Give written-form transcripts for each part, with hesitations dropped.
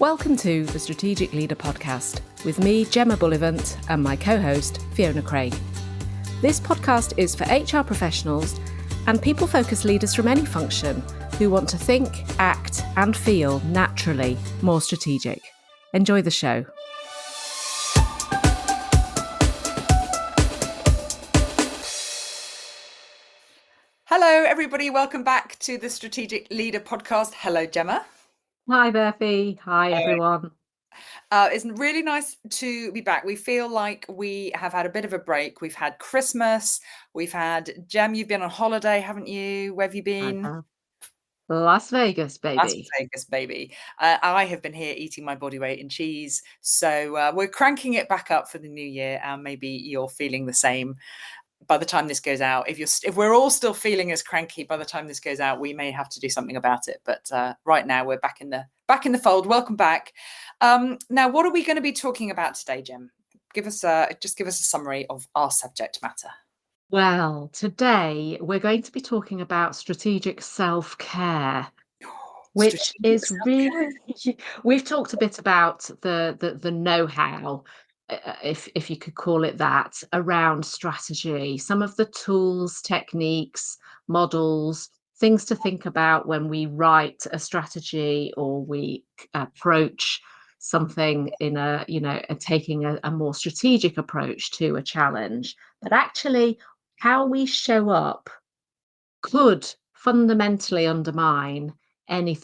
Welcome to the Strategic Leader Podcast with me, Gemma Bullivant, and my co-host, Fiona Craig. This podcast is for HR professionals and people-focused leaders from any function who want to think, act, and feel naturally more strategic. Enjoy the show. Hello, everybody. Welcome back to the Strategic Leader Podcast. Hello, Gemma. Hi, Berfie. Hi, everyone. It's really nice to be back. We feel like we have had a bit of a break. We've had Christmas. We've had, Gem, you've been on holiday, haven't you? Where have you been? Las Vegas, baby. Las Vegas, baby. I have been here eating my body weight in cheese. So we're cranking it back up for the new year. And maybe you're feeling the same. By the time this goes out, if we're all still feeling as cranky by the time this goes out, we may have to do something about it. But right now we're back in the fold. Welcome back. Now, what are we going to be talking about today, Jim? Give us a summary of our subject matter. Well, today we're going to be talking about strategic self-care, which is really, we've talked a bit about the know-how, if you could call it that, around strategy, some of the tools, techniques, models, things to think about when we write a strategy or we approach something in taking a more strategic approach to a challenge. But actually, how we show up could fundamentally undermine any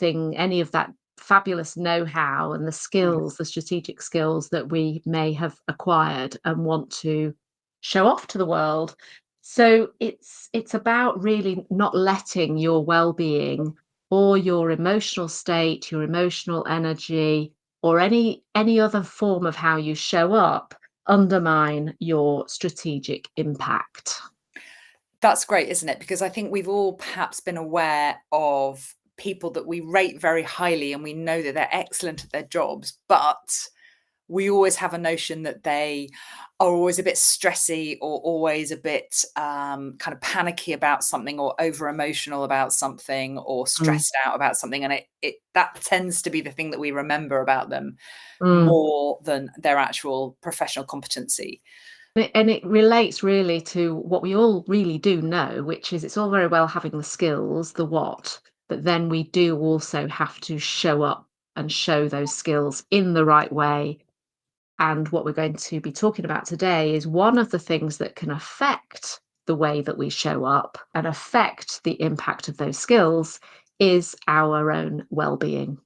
of that fabulous know-how and the skills, the strategic skills that we may have acquired and want to show off to the world. So it's about really not letting your well-being or your emotional state, your emotional energy, or any other form of how you show up undermine your strategic impact. That's great, isn't it? Because I think we've all perhaps been aware of people that we rate very highly and we know that they're excellent at their jobs, but we always have a notion that they are always a bit stressy or always a bit kind of panicky about something or over emotional about something or stressed out about something. And that tends to be the thing that we remember about them more than their actual professional competency. And it relates really to what we all really do know, which is it's all very well having the skills, the what, but then we do also have to show up and show those skills in the right way. And what we're going to be talking about today is one of the things that can affect the way that we show up and affect the impact of those skills is our own well-being.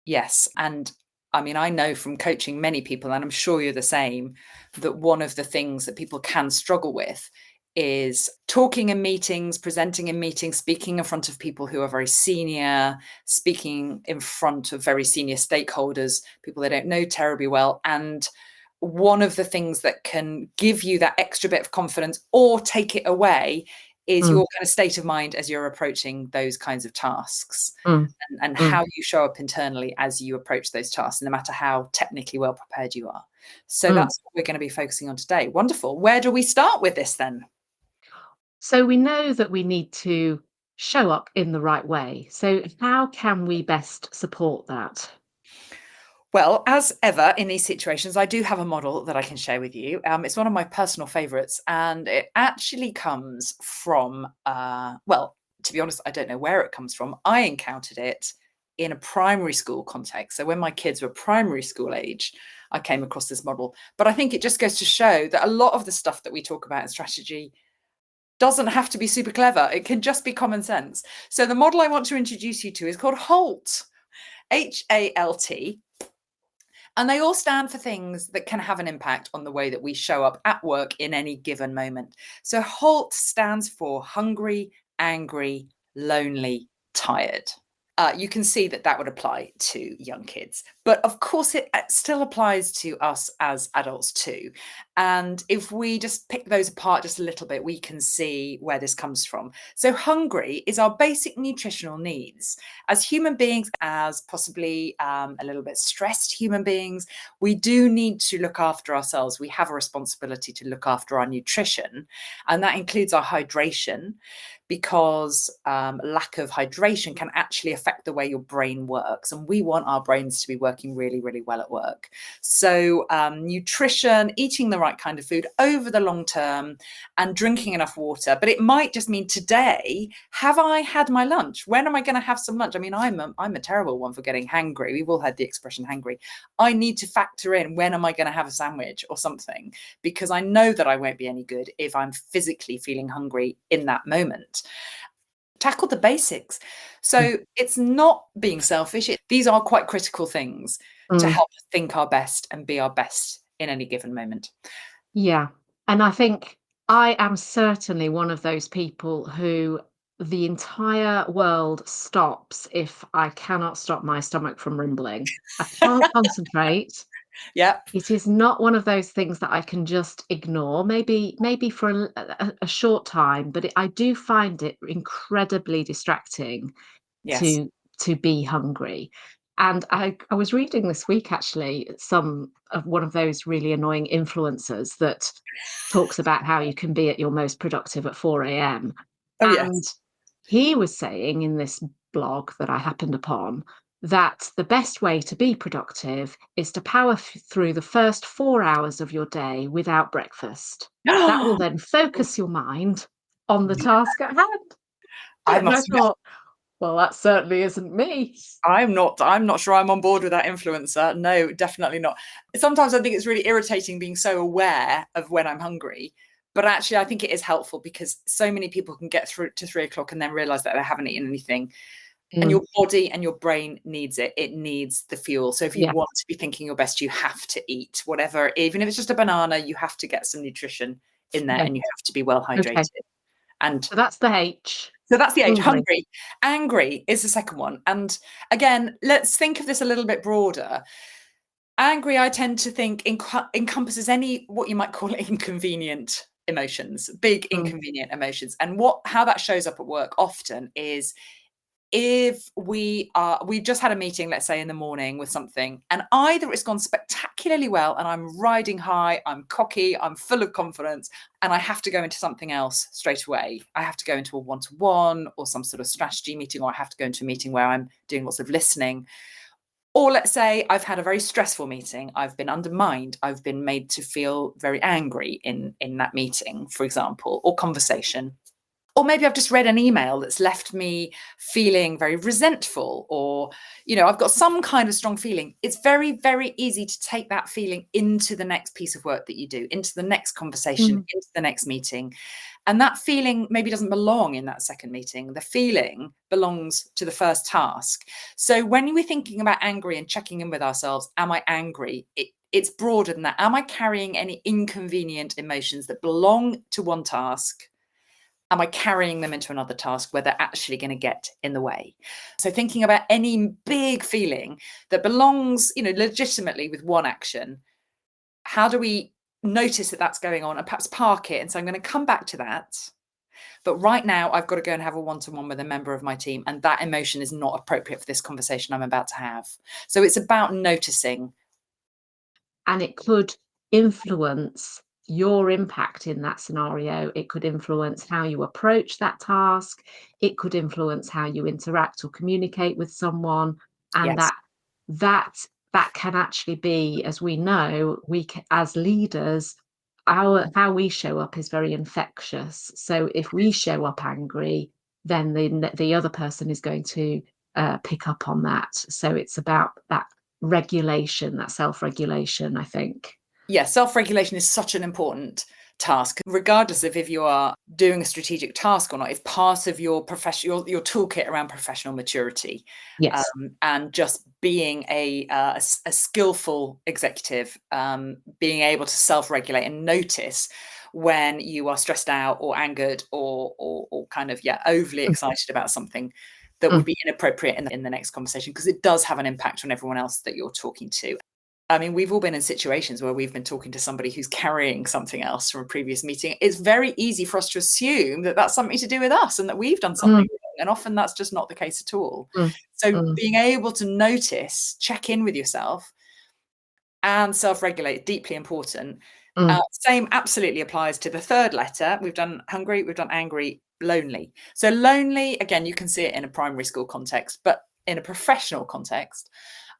Yes. And I mean, I know from coaching many people, and I'm sure you're the same, that one of the things that people can struggle with is talking in meetings, presenting in meetings, speaking in front of people who are very senior, speaking in front of very senior stakeholders, people they don't know terribly well. And one of the things that can give you that extra bit of confidence or take it away is your kind of state of mind as you're approaching those kinds of tasks and how you show up internally as you approach those tasks, no matter how technically well prepared you are. So that's what we're going to be focusing on today. Wonderful. Where do we start with this then? So we know that we need to show up in the right way. So how can we best support that? Well, as ever in these situations, I do have a model that I can share with you. It's one of my personal favorites, and it actually comes from, well, to be honest, I don't know where it comes from. I encountered it in a primary school context. So when my kids were primary school age, I came across this model. But I think it just goes to show that a lot of the stuff that we talk about in strategy doesn't have to be super clever. It can just be common sense. So the model I want to introduce you to is called H.A.L.T, H-A-L-T. And they all stand for things that can have an impact on the way that we show up at work in any given moment. So H.A.L.T stands for hungry, angry, lonely, tired. You can see that would apply to young kids. But of course, it still applies to us as adults too. And if we just pick those apart just a little bit, we can see where this comes from. So hungry is our basic nutritional needs. As human beings, as possibly a little bit stressed human beings, we do need to look after ourselves. We have a responsibility to look after our nutrition, and that includes our hydration, because lack of hydration can actually affect the way your brain works. And we want our brains to be working working really, really well at work. So nutrition, eating the right kind of food over the long term, and drinking enough water. But it might just mean today, have I had my lunch? When am I going to have some lunch? I mean, I'm a terrible one for getting hangry. We've all had the expression hangry. I need to factor in, when am I going to have a sandwich or something? Because I know that I won't be any good if I'm physically feeling hungry in that moment. Tackle the basics. So it's not being selfish. These are quite critical things to Mm. help us think our best and be our best in any given moment. Yeah. And I think I am certainly one of those people who the entire world stops if I cannot stop my stomach from rumbling. I can't concentrate. Yeah. It is not one of those things that I can just ignore, maybe for a short time, but I do find it incredibly distracting Yes. to be hungry. And I was reading this week actually some of one of those really annoying influencers that talks about how you can be at your most productive at 4 a.m. Oh, And yes. he was saying in this blog that I happened upon that the best way to be productive is to power through the first 4 hours of your day without breakfast. That will then focus your mind on the task at hand. I And I must admit, thought, well, that certainly isn't me. I'm not sure I'm on board with that influencer. No, definitely not. Sometimes I think it's really irritating being so aware of when I'm hungry. But actually, I think it is helpful because so many people can get through to 3 o'clock and then realize that they haven't eaten anything. And Mm, your body and your brain needs it. It needs the fuel. So if you yeah, want to be thinking your best, you have to eat whatever, even if it's just a banana, you have to get some nutrition in there yeah. and you have to be well hydrated. Okay. And So that's the H. so that's the H. Hungry. Hungry. Angry is the second one. And again, let's think of this a little bit broader. Angry, I tend to think encompasses any what you might call inconvenient emotions, big Mm, inconvenient emotions. And how that shows up at work often is, if we've just had a meeting, let's say in the morning with something, and either it's gone spectacularly well and I'm riding high, I'm cocky, I'm full of confidence, and I have to go into something else straight away. I have to go into a one-to-one or some sort of strategy meeting, or I have to go into a meeting where I'm doing lots of listening. Or let's say I've had a very stressful meeting, I've been undermined, I've been made to feel very angry in that meeting, for example, or conversation. Or maybe I've just read an email that's left me feeling very resentful, or, I've got some kind of strong feeling. It's very, very easy to take that feeling into the next piece of work that you do, into the next conversation, mm, into the next meeting. And that feeling maybe doesn't belong in that second meeting. The feeling belongs to the first task. So when we're thinking about angry and checking in with ourselves, am I angry? It's broader than that. Am I carrying any inconvenient emotions that belong to one task? Am I carrying them into another task where they're actually going to get in the way? So thinking about any big feeling that belongs, legitimately with one action, how do we notice that that's going on and perhaps park it and say, I'm going to come back to that. But right now, I've got to go and have a one-to-one with a member of my team, and that emotion is not appropriate for this conversation I'm about to have. So it's about noticing. and it could influence your impact in that scenario. It could influence how you approach that task. It could influence how you interact or communicate with someone, and Yes. that that can actually be, as we know, as leaders, our how we show up is very infectious. So if we show up angry, then the other person is going to pick up on that. So it's about that regulation, that self-regulation, I think. Yeah, self-regulation is such an important task, regardless of if you are doing a strategic task or not. It's part of your professional, your toolkit around professional maturity, Yes. and just being a skillful executive, being able to self-regulate and notice when you are stressed out or angered or kind of overly Mm, excited about something that would mm, be inappropriate in the next conversation, because it does have an impact on everyone else that you're talking to. I mean, we've all been in situations where we've been talking to somebody who's carrying something else from a previous meeting. It's very easy for us to assume that that's something to do with us and that we've done something mm, wrong. And often that's just not the case at all. mm, So mm, being able to notice, check in with yourself, and self-regulate, deeply important. mm, Same absolutely applies to the third letter. We've done hungry, we've done angry, lonely. So lonely, again, you can see it in a primary school context, but in a professional context,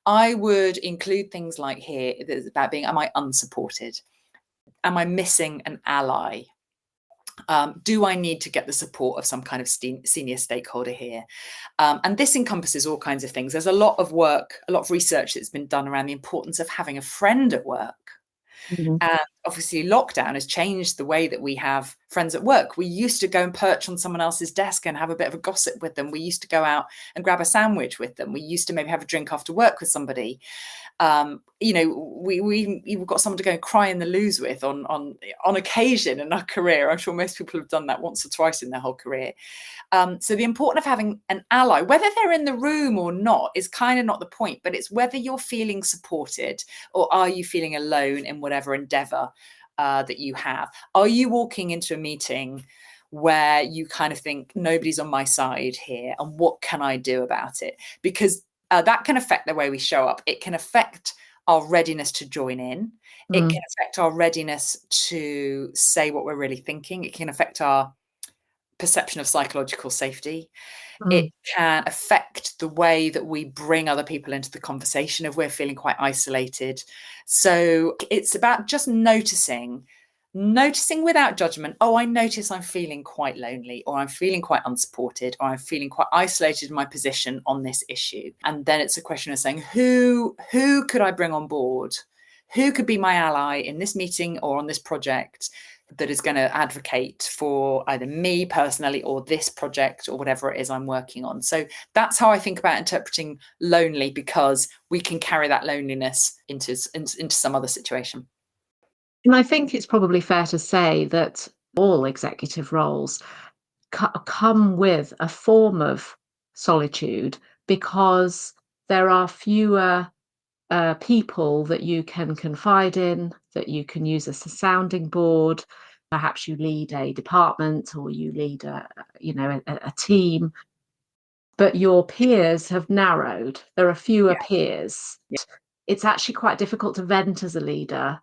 I would include things like here that's about being, am I unsupported? Am I missing an ally? Do I need to get the support of some kind of senior stakeholder here? And this encompasses all kinds of things. There's a lot of work, a lot of research that's been done around the importance of having a friend at work. Mhm. And obviously, lockdown has changed the way that we have friends at work. We used to go and perch on someone else's desk and have a bit of a gossip with them. We used to go out and grab a sandwich with them. We used to maybe have a drink after work with somebody. We've got someone to go and cry in the loos with on occasion in our career. I'm sure most people have done that once or twice in their whole career. So the importance of having an ally, whether they're in the room or not, is kind of not the point, but it's whether you're feeling supported or are you feeling alone in whatever endeavor that you have. Are you walking into a meeting where you kind of think nobody's on my side here and what can I do about it? Because that can affect the way we show up. It can affect our readiness to join in. It can affect our readiness to say what we're really thinking. It can affect our perception of psychological safety. It can affect the way that we bring other people into the conversation if we're feeling quite isolated. So it's about just noticing without judgment. Oh, I notice I'm feeling quite lonely, or I'm feeling quite unsupported, or I'm feeling quite isolated in my position on this issue. And then it's a question of saying, who could I bring on board? Who could be my ally in this meeting or on this project that is going to advocate for either me personally or this project or whatever it is I'm working on? So that's how I think about interpreting lonely, because we can carry that loneliness into some other situation. And I think it's probably fair to say that all executive roles come with a form of solitude because there are fewer people that you can confide in, that you can use as a sounding board. Perhaps you lead a department or you lead a team, but your peers have narrowed. There are fewer Yeah. peers. It's actually quite difficult to vent as a leader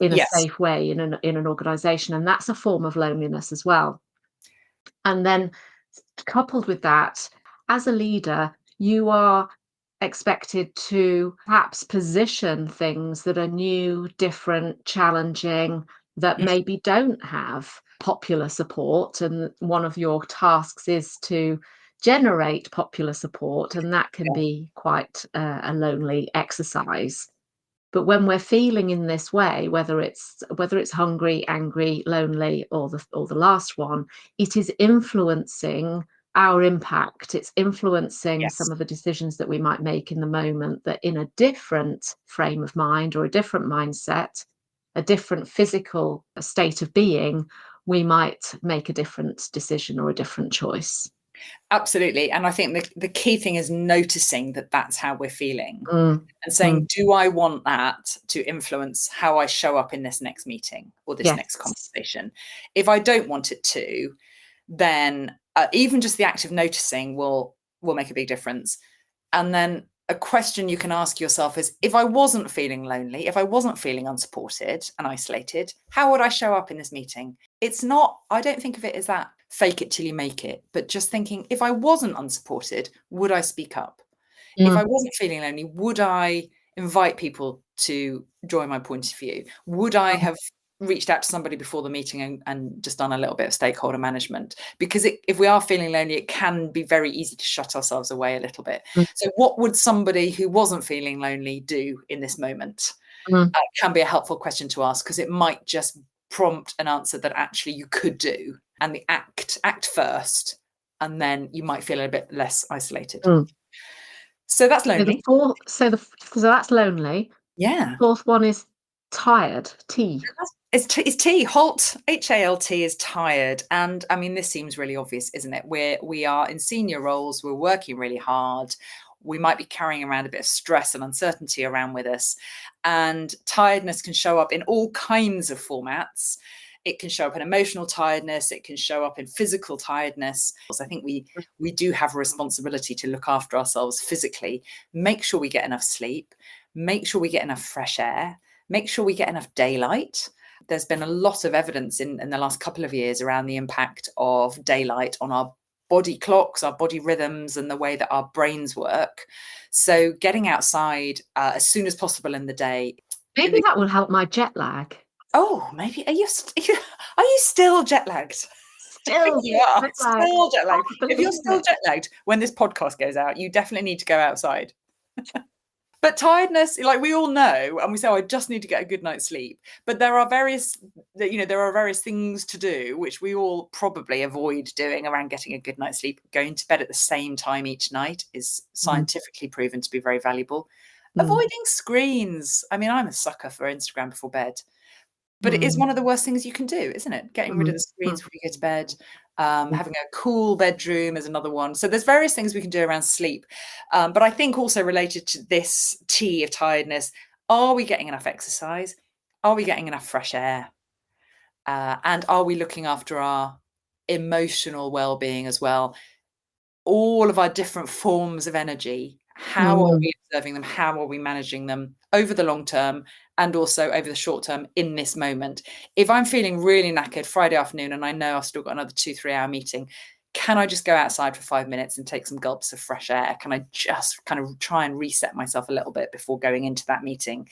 in a Yes. safe way in an organization, and that's a form of loneliness as well. And then coupled with that, as a leader, you are expected to perhaps position things that are new, different, challenging, that Mm, maybe don't have popular support. And one of your tasks is to generate popular support, and that can yeah. be quite a lonely exercise. But when we're feeling in this way, whether it's hungry, angry, lonely, or the last one, it is influencing our impact. It's influencing some Yes. of the decisions that we might make in the moment, that in a different frame of mind or a different mindset, a different physical state of being, we might make a different decision or a different choice. Absolutely. And I think the key thing is noticing that that's how we're feeling Mm, and saying, mm, do I want that to influence how I show up in this next meeting or this next yes. conversation? If I don't want it to, then even just the act of noticing will make a big difference. And then a question you can ask yourself is, if I wasn't feeling lonely, if I wasn't feeling unsupported and isolated, how would I show up in this meeting? It's not, I don't think of it as that fake it till you make it, but just thinking, if I wasn't unsupported, would I speak up? If I Mm, wasn't feeling lonely, would I invite people to join my point of view? Would I mm, have reached out to somebody before the meeting and just done a little bit of stakeholder management? Because if we are feeling lonely, it can be very easy to shut ourselves away a little bit. mm, So what would somebody who wasn't feeling lonely do in this moment? mm, Can be a helpful question to ask, because it might just prompt an answer that actually you could do. And the act first, and then you might feel a bit less isolated. mm. So that's So the lonely. fourth, so that's lonely. Yeah. Fourth one is tired, T. It's T. H.A.L.T is tired. And I mean, this seems really obvious, isn't it? We are in senior roles, we're working really hard. We might be carrying around a bit of stress and uncertainty around with us. And tiredness can show up in all kinds of formats. It can show up in emotional tiredness, it can show up in physical tiredness. So I think we do have a responsibility to look after ourselves physically, make sure we get enough sleep, make sure we get enough fresh air, make sure we get enough daylight. There's been a lot of evidence in the last couple of years around the impact of daylight on our body clocks, our body rhythms, and the way that our brains work. So getting outside as soon as possible in the day. Maybe that will help my jet lag. Oh, maybe are you still jet lagged? Still Yeah, jet lag. still jet lagged. Can't If you're believe still it. jet lagged when this podcast goes out, you definitely need to go outside. But tiredness, like we all know, and we say, oh, I just need to get a good night's sleep. But there are various things to do, which we all probably avoid doing around getting a good night's sleep. Going to bed at the same time each night is scientifically proven to be very valuable. Avoiding screens. I mean, I'm a sucker for Instagram before bed. But it is one of the worst things you can do, isn't it? Getting rid of the screens before you go to bed. Having a cool bedroom is another one. So there's various things we can do around sleep. But I think also related to this T of tiredness, are we getting enough exercise? Are we getting enough fresh air? And are we looking after our emotional well-being as well? All of our different forms of energy, how are we observing them? How are we managing them over the long term and also over the short term in this moment? If I'm feeling really knackered Friday afternoon and I know I've still got another 2-3 hour meeting, can I just go outside for 5 minutes and take some gulps of fresh air? Can I just kind of try and reset myself a little bit before going into that meeting?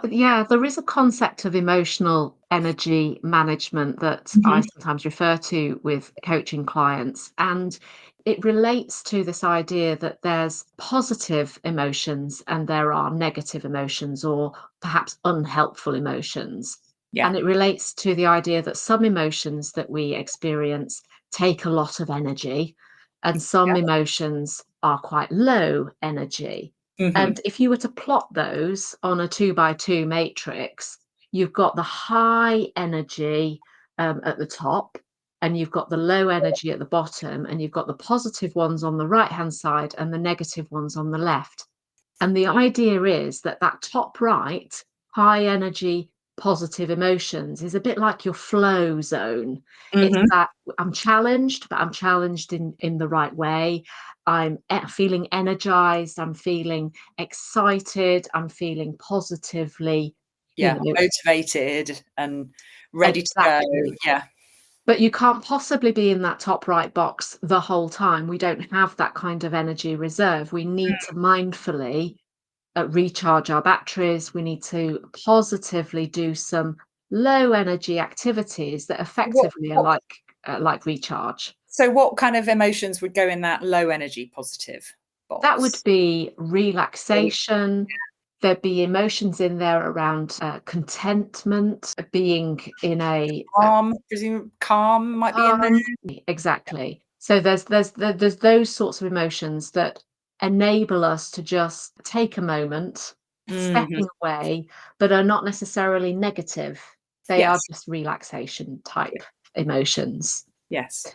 Yeah, there is a concept of emotional energy management that I sometimes refer to with coaching clients, and it relates to this idea that there's positive emotions and there are negative emotions or perhaps unhelpful emotions. Yeah. And it relates to the idea that some emotions that we experience take a lot of energy and some emotions are quite low energy. Mm-hmm. And if you were to plot those on a 2 by 2 matrix, you've got the high energy at the top, and you've got the low energy at the bottom, and you've got the positive ones on the right hand side and the negative ones on the left. And the idea is that that top right, high energy, positive emotions is a bit like your flow zone. It's Mm-hmm. that I'm challenged, but I'm challenged in the right way. I'm feeling energized. I'm feeling excited. I'm feeling positively, you Yeah. know, Motivated and ready to go. exactly. Yeah. But you can't possibly be in that top right box the whole time. We don't have that kind of energy reserve. We need to mindfully recharge our batteries. We need to positively do some low energy activities that What, effectively are what like recharge. So what kind of emotions would go in that low energy positive That would box? be relaxation. There'd be emotions in there around contentment, being in a Calm might be in there. calm. Exactly. So there's those sorts of emotions that enable us to just take a moment, Mhm. stepping away, but are not necessarily negative. They are Yes. just relaxation type emotions. Yes.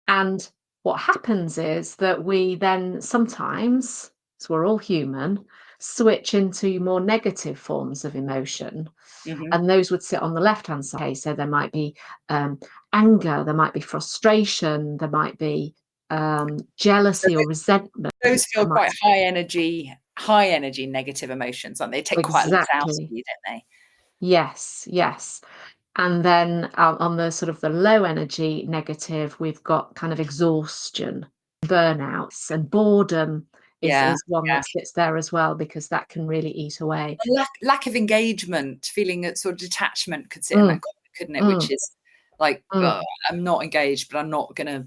And what happens is that we then sometimes, so we're all human, switch into more negative forms of emotion. Mhm. And those would sit on the left hand side. So there might be anger, there might be frustration, there might be So jealousy or resentment. those There feel might quite high energy negative emotions, don't they? They take quite a lot out of exactly. you, don't they? Yes, yes. And then on the sort of the low energy negative, we've got kind of exhaustion, burnouts, and boredom Yeah. is one Yeah. that sits there as well because that can really eat away. Lack of engagement, feeling that sort of detachment could sit in Mm, that corner, couldn't it? Which mm, is like, mm. I'm not engaged, but I'm not gonna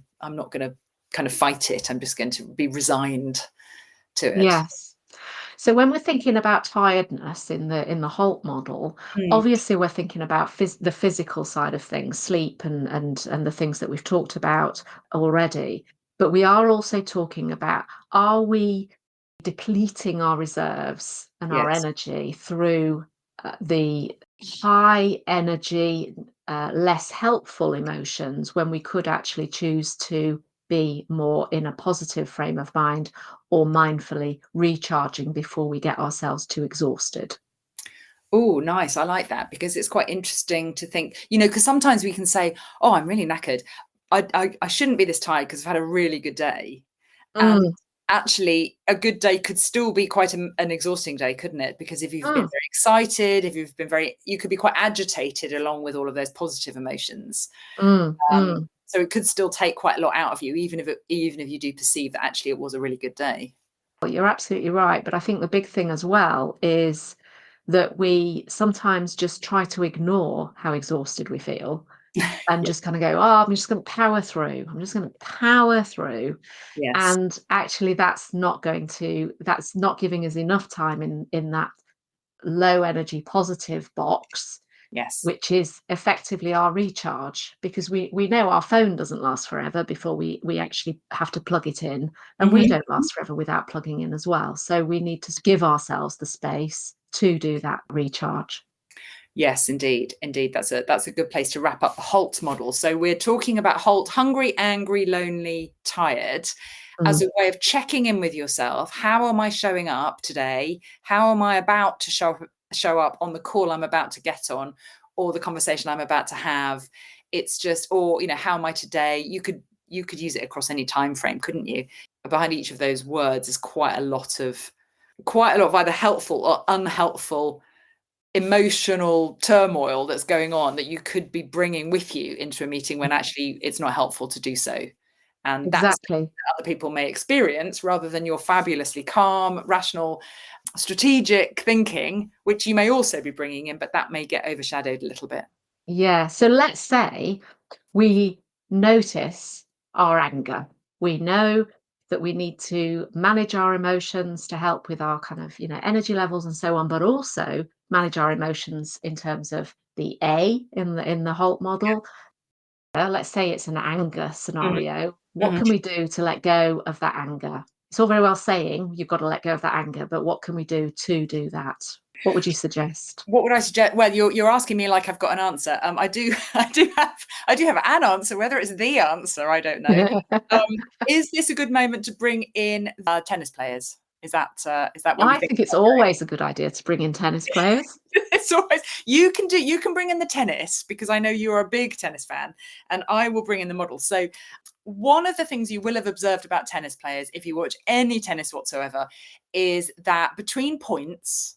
kind of fight it. I'm just going to be resigned to it. Yes. So when we're thinking about tiredness in the Holt model, Mm. obviously we're thinking about the physical side of things, sleep and the things that we've talked about already. But we are also talking about, are we depleting our reserves and our Yes. energy through the high energy, less helpful emotions when we could actually choose to be more in a positive frame of mind or mindfully recharging before we get ourselves too exhausted. Oh, nice. I like that because it's quite interesting to think, because sometimes we can say, "Oh, I'm really knackered. I shouldn't be this tired because I've had a really good day." And Mm, actually, a good day could still be quite an exhausting day, couldn't it? Because if you've been mm, very excited, if you've been you could be quite agitated along with all of those positive emotions. mm, mm. So it could still take quite a lot out of you, even if you do perceive that actually it was a really good day. Well, you're absolutely right. But I think the big thing as well is that we sometimes just try to ignore how exhausted we feel and Yeah. just kind of go, oh, I'm just going to power through. I'm just going to power through. Yes. And actually, that's not giving us enough time in that low energy positive box, Yes. which is effectively our recharge, because we know our phone doesn't last forever before we actually have to plug it in, and we Mm-hmm. don't last forever without plugging in as well. So we need to give ourselves the space to do that recharge. Yes, indeed. Indeed. That's a good place to wrap up the H.A.L.T model. So we're talking about H.A.L.T, hungry, angry, lonely, tired, as Mm, a way of checking in with yourself. How am I showing up today? How am I about to show up on the call I'm about to get on, or the conversation I'm about to have? It's just, or how am I today? You could use it across any time frame, couldn't you? Behind each of those words is quite a lot of either helpful or unhelpful emotional turmoil that's going on that you could be bringing with you into a meeting when actually it's not helpful to do so. And that's exactly. what other people may experience, rather than your fabulously calm, rational, strategic thinking, which you may also be bringing in, but that may get overshadowed a little bit. Yeah. So let's say we notice our anger. We know that we need to manage our emotions to help with our kind of, energy levels and so on, but also manage our emotions in terms of the A in the Holt model. Let's say it's an anger Mhm, scenario. What mhm. can we do to let go of that anger? It's all very well saying you've got to let go of that anger, but what can we do to do that? What would you suggest? What would I suggest? Well, you're asking me like I've got an answer. I do I do have an answer. Whether it's the answer, I don't know. Um, is this a good moment to bring in tennis players? Is that where we I think think it's about going? always a good idea to bring in tennis players. It's always you can bring in the tennis, because I know you're a big tennis fan, and I will bring in the model. So one of the things you will have observed about tennis players, if you watch any tennis whatsoever, is that between points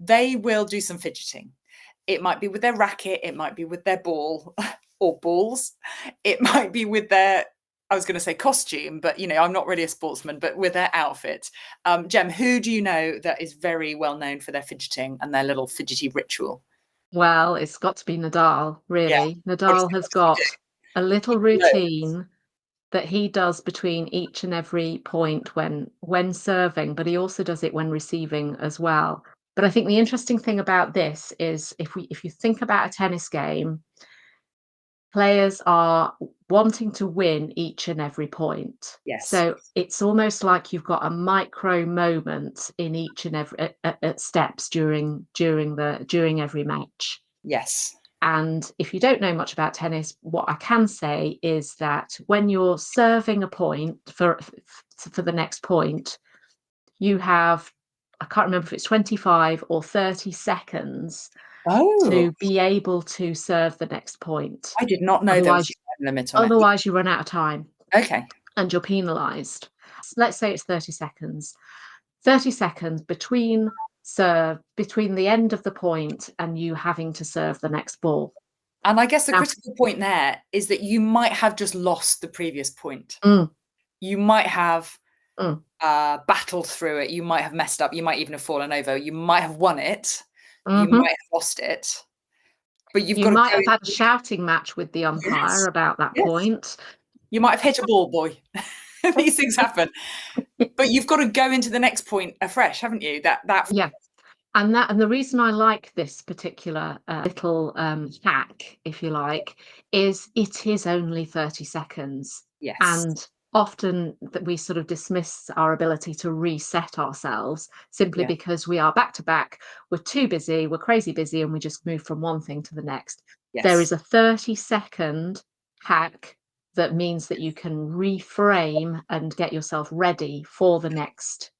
they will do some fidgeting. It might be with their racket, it might be with their ball or balls, it might be with their, I was going to say costume, but I'm not really a sportsman, but with their outfit. Jem, who do you know that is very well known for their fidgeting and their little fidgety ritual? Well, it's got to be Nadal, Yeah. really. What Nadal has does he got a little do? No. routine that he does between each and every point when serving, but he also does it when receiving as well. But I think the interesting thing about this is if you think about a tennis game, players are wanting to win each and every point. Yes. So it's almost like you've got a micro moment in each and every steps during every match. Yes. And if you don't know much about tennis, what I can say is that when you're serving a point for the next point, you have, I can't remember if it's 25 or 30 seconds Oh, to be able to serve the next point. I did not know there was Otherwise, a time limit on it. otherwise you run out of time Okay. and you're penalized. Let's say it's 30 seconds. 30 seconds between the end of the point and you having to serve the next ball. And I guess the Now, critical point there is that you might have just lost the previous point. mm, You might have mm, battled through it. You might have messed up. You might even have fallen over. You might have won it. You mhm. might have lost it. But you've You got to might go. have had a shouting match with the umpire Yes. about that Yes. point. You might have hit a ball, boy. These things happen. But you've got to go into the next point afresh, haven't you? That Yeah. And the reason I like this particular little hack, if you like, is it is only 30 seconds. yes. And often that we sort of dismiss our ability to reset ourselves simply Yeah. because we are back to back, we're too busy, we're crazy busy, and we just move from one thing to the next. There Yes. is a 30-second hack that means that you can reframe and get yourself ready for the next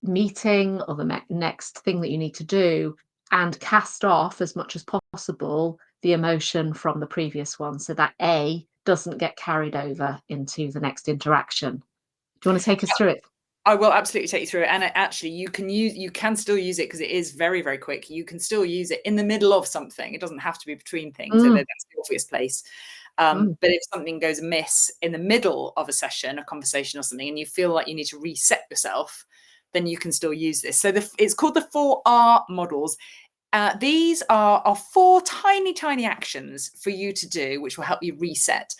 meeting or the next thing that you need to do, and cast off as much as possible the emotion from the previous one so that A doesn't get carried over into the next interaction. Do you want to take us through it? I will absolutely take you through it. And actually, you can still use it because it is very, very quick. You can still use it in the middle of something. It doesn't have to be between things. So Mm, that's the obvious place. But if something goes amiss in the middle of a session, a conversation or something, and you feel like you need to reset yourself, then you can still use this. So it's called the 4R models. These are 4 tiny actions for you to do, which will help you reset.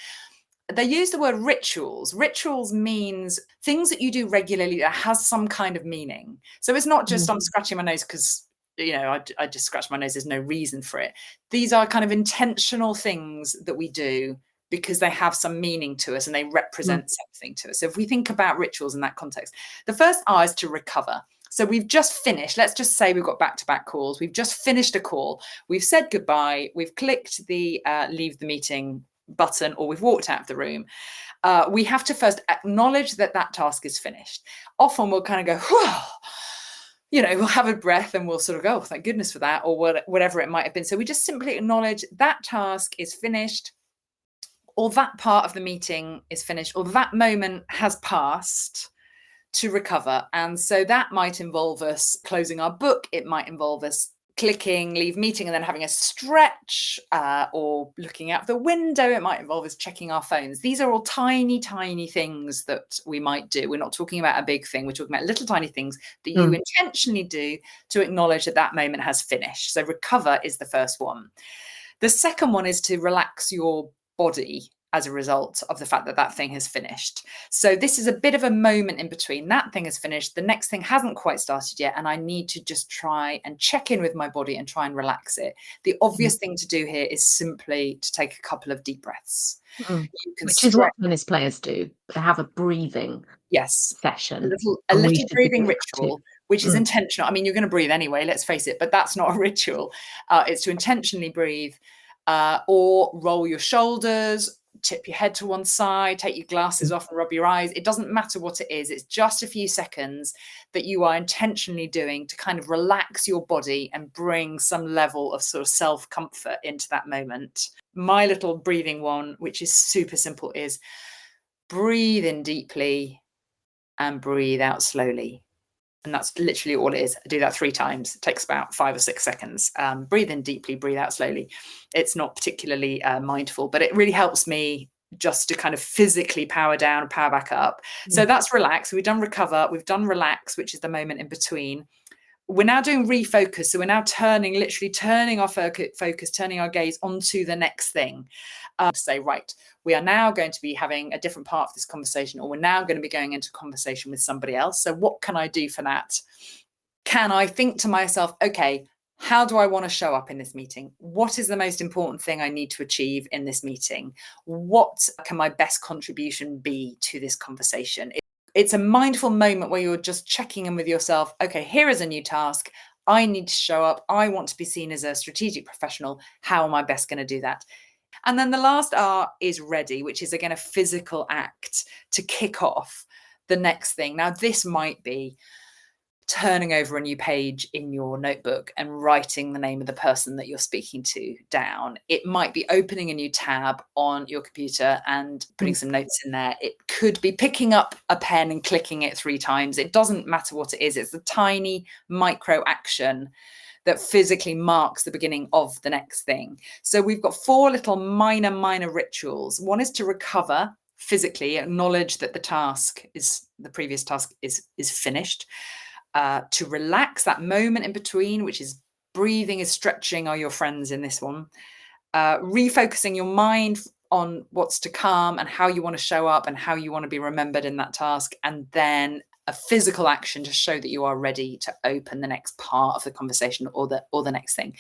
They use the word rituals. Rituals means things that you do regularly that has some kind of meaning. So it's not just I'm scratching my nose because, I just scratch my nose. There's no reason for it. These are kind of intentional things that we do because they have some meaning to us and they represent something to us. So if we think about rituals in that context, the first R is to recover. So we've just finished, let's just say we've got back-to-back calls. We've just finished a call. We've said goodbye. We've clicked the leave the meeting button, or we've walked out of the room. We have to first acknowledge that task is finished. Often we'll kind of go, whew, we'll have a breath and we'll sort of go, oh, thank goodness for that, or whatever it might have been. So we just simply acknowledge that task is finished, or that part of the meeting is finished, or that moment has passed, to recover. And so that might involve us closing our book. It might involve us clicking leave meeting and then having a stretch, or looking out the window. It might involve us checking our phones. These are all tiny things that we might do. We're not talking about a big thing. We're talking about little tiny things that you intentionally do to acknowledge that moment has finished. So recover is the first one. The second one is to relax your body as a result of the fact that thing has finished. So this is a bit of a moment in between. That thing has finished, the next thing hasn't quite started yet, and I need to just try and check in with my body and try and relax it. The obvious thing to do here is simply to take a couple of deep breaths. Which is what tennis players do. They have a breathing session. A little breathing ritual, which is intentional. I mean, you're going to breathe anyway, let's face it, but that's not a ritual. It's to intentionally breathe, or roll your shoulders, tip your head to one side, take your glasses off and rub your eyes. It doesn't matter what it is. It's just a few seconds that you are intentionally doing to kind of relax your body and bring some level of sort of self-comfort into that moment. My little breathing one, which is super simple, is breathe in deeply and breathe out slowly. And that's literally all it is. I do that 3 times. It takes about 5 or 6 seconds. Breathe in deeply, breathe out slowly. It's not particularly mindful, but it really helps me just to kind of physically power down and power back up. So that's relax. We've done recover. We've done relax, which is the moment in between. We're now doing refocus. So we're now literally turning our focus, turning our gaze onto the next thing. Say, right, we are now going to be having a different part of this conversation, or we're now going to be going into a conversation with somebody else. So what can I do for that? Can I think to myself, okay, how do I want to show up in this meeting? What is the most important thing I need to achieve in this meeting? What can my best contribution be to this conversation? It's a mindful moment where you're just checking in with yourself. Okay, here is a new task. I need to show up. I want to be seen as a strategic professional. How am I best going to do that? And then the last R is ready, which is, again, a physical act to kick off the next thing. Now, this might be turning over a new page in your notebook and writing the name of the person that you're speaking to down. It might be opening a new tab on your computer and putting some notes in there. It could be picking up a pen and clicking it 3 times. It doesn't matter what it is. It's a tiny micro action that physically marks the beginning of the next thing. So we've got 4 little minor rituals. One is to recover physically, acknowledge that the previous task is finished. To relax, that moment in between, which is breathing, is stretching, are your friends in this one. Refocusing your mind on what's to come and how you want to show up and how you want to be remembered in that task. And then a physical action to show that you are ready to open the next part of the conversation or the next thing.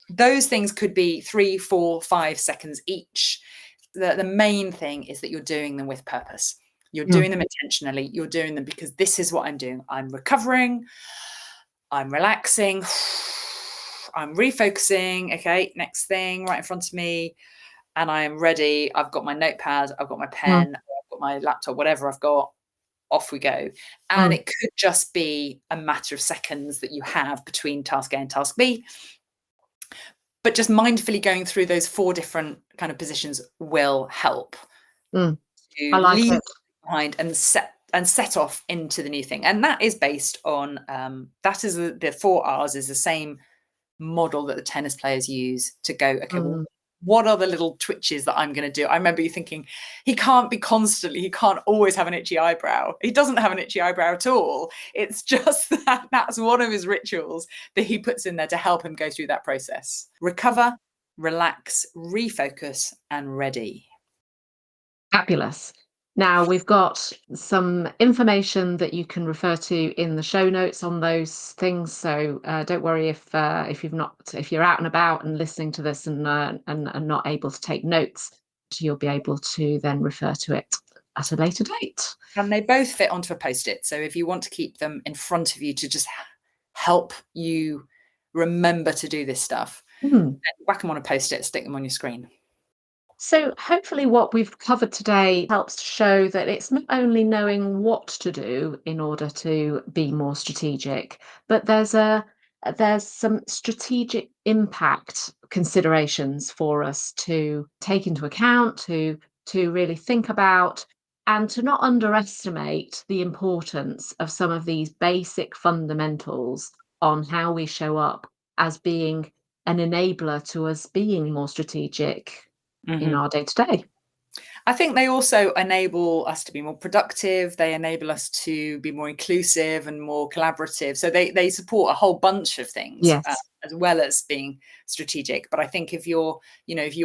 Those things could be 3, 4, 5 seconds each. The main thing is that you're doing them with purpose. You're doing them intentionally. You're doing them because this is what I'm doing. I'm recovering. I'm relaxing. I'm refocusing. Okay, next thing right in front of me. And I am ready. I've got my notepad. I've got my pen. I've got my laptop, whatever I've got. Off we go. And it could just be a matter of seconds that you have between task A and task B. But just mindfully going through those 4 different kind of positions will help. I like leave it. behind and set off into the new thing. And that is based on the 4 R's is the same model that the tennis players use to go, okay, well, what are the little twitches that I'm going to do? I remember you thinking, he can't always have an itchy eyebrow. He doesn't have an itchy eyebrow at all. It's just that that's one of his rituals that he puts in there to help him go through that process. Recover, relax, refocus, and ready. Fabulous. Now, we've got some information that you can refer to in the show notes on those things. So don't worry if you're out and about and listening to this and not able to take notes. You'll be able to then refer to it at a later date. And they both fit onto a Post-it. So if you want to keep them in front of you to just help you remember to do this stuff, whack them on a Post-it, stick them on your screen. So hopefully what we've covered today helps to show that it's not only knowing what to do in order to be more strategic, but there's some strategic impact considerations for us to take into account, to really think about, and to not underestimate the importance of some of these basic fundamentals on how we show up as being an enabler to us being more strategic in our day-to-day. I think they also enable us to be more productive. They enable us to be more inclusive and more collaborative. So they support a whole bunch of things, Yes. As well as being strategic. But I think if you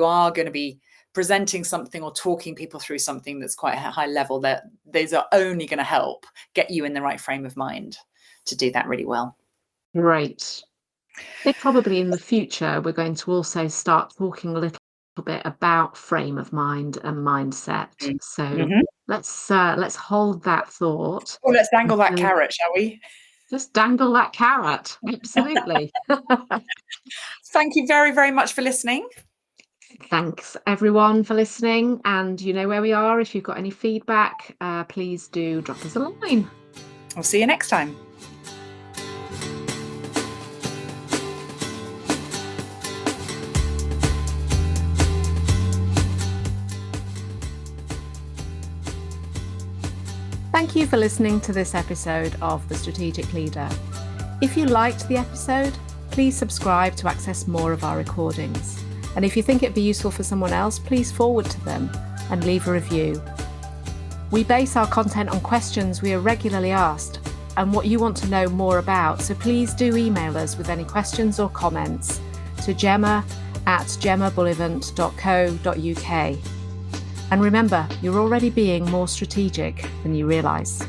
are going to be presenting something or talking people through something that's quite a high level, that these are only going to help get you in the right frame of mind to do that really well. Great. I think probably in the future we're going to also start talking a little bit about frame of mind and mindset. So let's hold that thought. Oh, let's dangle that carrot, shall we? Just dangle that carrot. Absolutely. Thank you very, very much for listening. Thanks everyone for listening, and you know where we are. If you've got any feedback, please do drop us a line. I'll see you next time. Thank you for listening to this episode of The Strategic Leader. If you liked the episode, please subscribe to access more of our recordings. And if you think it'd be useful for someone else, please forward to them and leave a review. We base our content on questions we are regularly asked and what you want to know more about, so please do email us with any questions or comments to gemma@gemmabullivant.co.uk. And remember, you're already being more strategic than you realise.